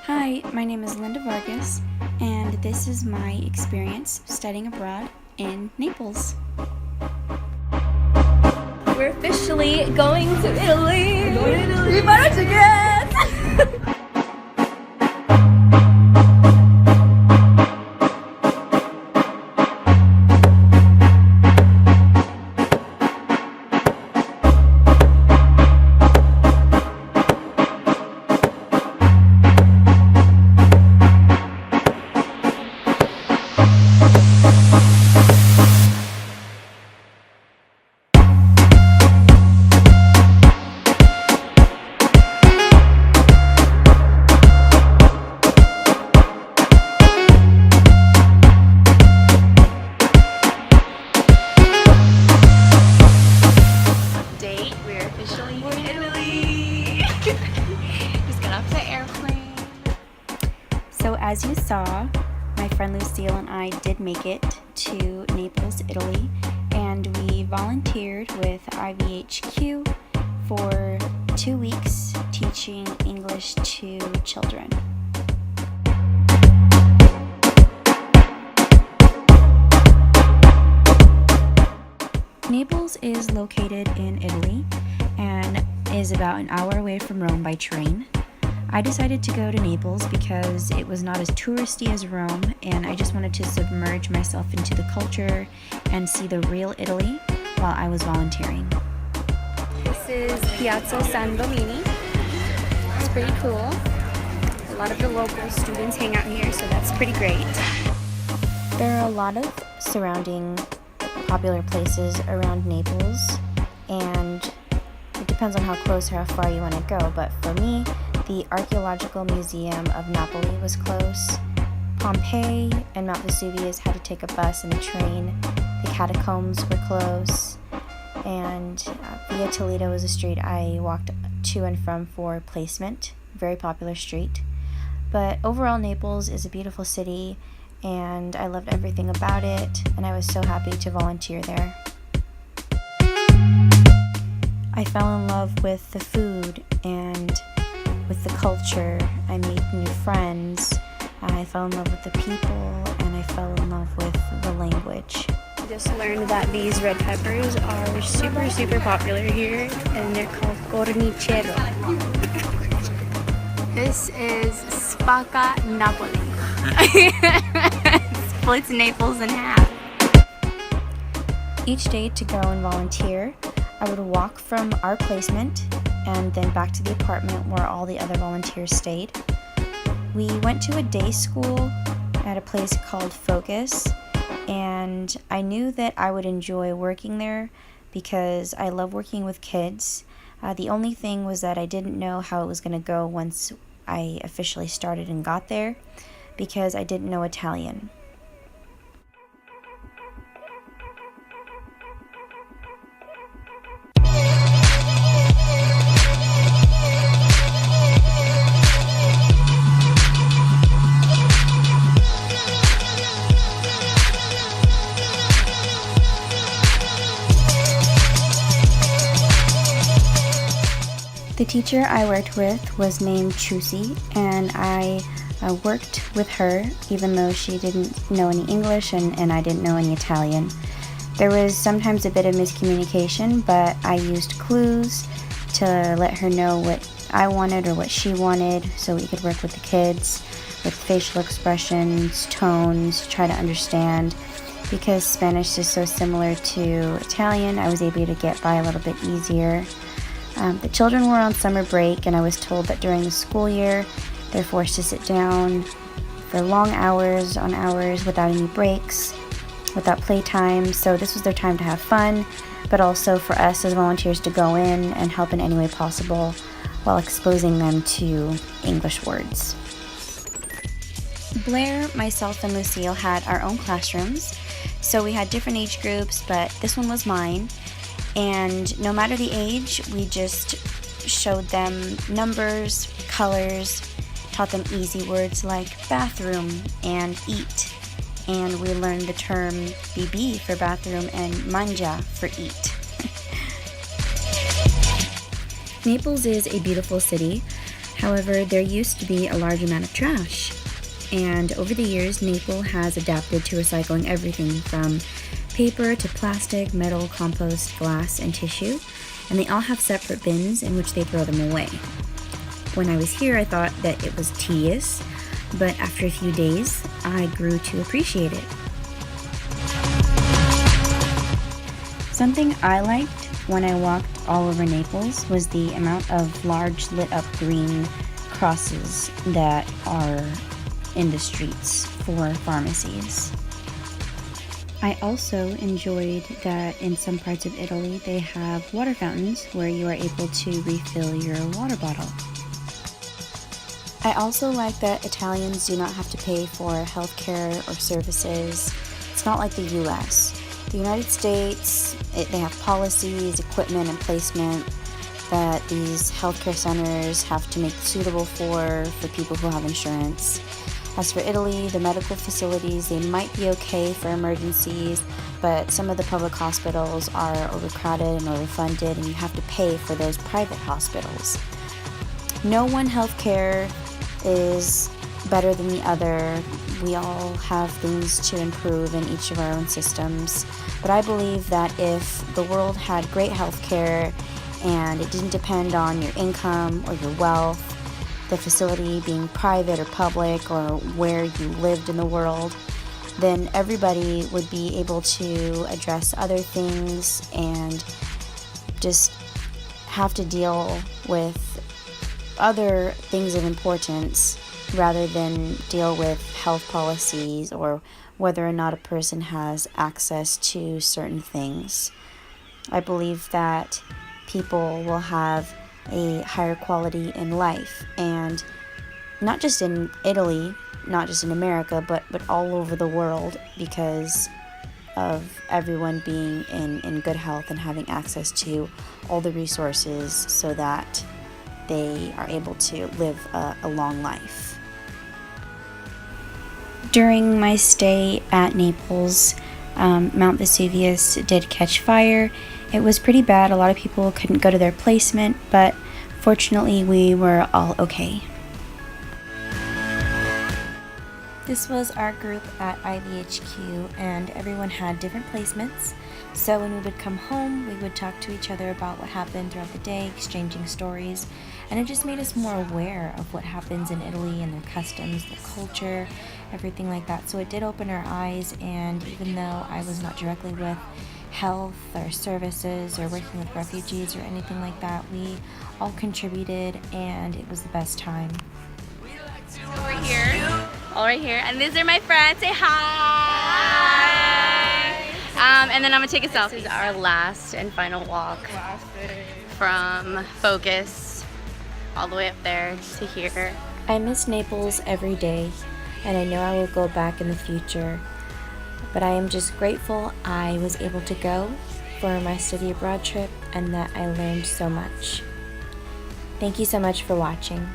Hi, my name is Linda Vargas, and this is my experience studying abroad in Naples. We're officially going to Italy! We're going to Italy! Para We're officially in Italy! Just got off the airplane. So as you saw, my friend Lucille and I did make it to Naples, Italy, and we volunteered with IVHQ for 2 weeks teaching English to children. Naples is located in Italy and is about an hour away from Rome by train. I decided to go to Naples because it was not as touristy as Rome, and I just wanted to submerge myself into the culture and see the real Italy while I was volunteering. This is Piazza San Domini. It's pretty cool. A lot of the local students hang out here, so that's pretty great. There are a lot of surrounding popular places around Naples, and it depends on how close or how far you want to go, but for me, the Archaeological Museum of Napoli was close. Pompeii and Mount Vesuvius had to take a bus and a train. The catacombs were close, and Via Toledo was a street I walked to and from for placement. Very popular street. But overall, Naples is a beautiful city, and I loved everything about it, and I was so happy to volunteer there. I fell in love with the food and with the culture. I made new friends. I fell in love with the people, and I fell in love with the language. I just learned that these red peppers are super popular here, and they're called cornichero. This is Spacca Napoli. Splits Naples in half. Each day to go and volunteer, I would walk from our placement and then back to the apartment where all the other volunteers stayed. We went to a day school at a place called Focus, and I knew that I would enjoy working there because I love working with kids. The only thing was that I didn't know how it was going to go once I officially started and got there because I didn't know Italian. The teacher I worked with was named Chusi, and I worked with her even though she didn't know any English and I didn't know any Italian. There was sometimes a bit of miscommunication, but I used clues to let her know what I wanted or what she wanted so we could work with the kids with facial expressions, tones, try to understand. Because Spanish is so similar to Italian, I was able to get by a little bit easier. The children were on summer break, and I was told that during the school year they're forced to sit down for long hours on hours without any breaks, without playtime, so this was their time to have fun, but also for us as volunteers to go in and help in any way possible while exposing them to English words. Blair, myself, and Lucille had our own classrooms, so we had different age groups, but this one was mine. And no matter the age, we just showed them numbers, colors, taught them easy words like bathroom and eat. And we learned the term bibi for bathroom and mangia for eat. Naples is a beautiful city. However, there used to be a large amount of trash, and over the years, Naples has adapted to recycling everything from paper to plastic, metal, compost, glass, and tissue, and they all have separate bins in which they throw them away. When I was here, I thought that it was tedious, but after a few days, I grew to appreciate it. Something I liked when I walked all over Naples was the amount of large lit up green crosses that are in the streets for pharmacies. I also enjoyed that in some parts of Italy they have water fountains where you are able to refill your water bottle. I also like that Italians do not have to pay for healthcare or services. It's not like the US. The United States, they have policies, equipment, and placement that these healthcare centers have to make suitable for people who have insurance. As for Italy, the medical facilities, they might be okay for emergencies, but some of the public hospitals are overcrowded and overfunded, and you have to pay for those private hospitals. No one healthcare is better than the other. We all have things to improve in each of our own systems, but I believe that if the world had great healthcare and it didn't depend on your income or your wealth, the facility being private or public or where you lived in the world, then everybody would be able to address other things and just have to deal with other things of importance rather than deal with health policies or whether or not a person has access to certain things. I believe that people will have a higher quality in life, and not just in Italy, not just in America, but all over the world, because of everyone being in good health and having access to all the resources so that they are able to live a long life. During my stay at Naples, Mount Vesuvius did catch fire. It was pretty bad. A lot of people couldn't go to their placement, but fortunately we were all okay. This was our group at IVHQ, and everyone had different placements. So when we would come home, we would talk to each other about what happened throughout the day, exchanging stories, and it just made us more aware of what happens in Italy and their customs, their culture, everything like that. So it did open our eyes, and even though I was not directly with health or services or working with refugees or anything like that, we all contributed, and it was the best time. So we're here, all right here, and these are my friends. Say hi. And then I'm gonna take a selfie. This is our last and final walk from Focus all the way up there to here. I miss Naples every day, and I know I will go back in the future. But I am just grateful I was able to go for my study abroad trip and that I learned so much. Thank you so much for watching.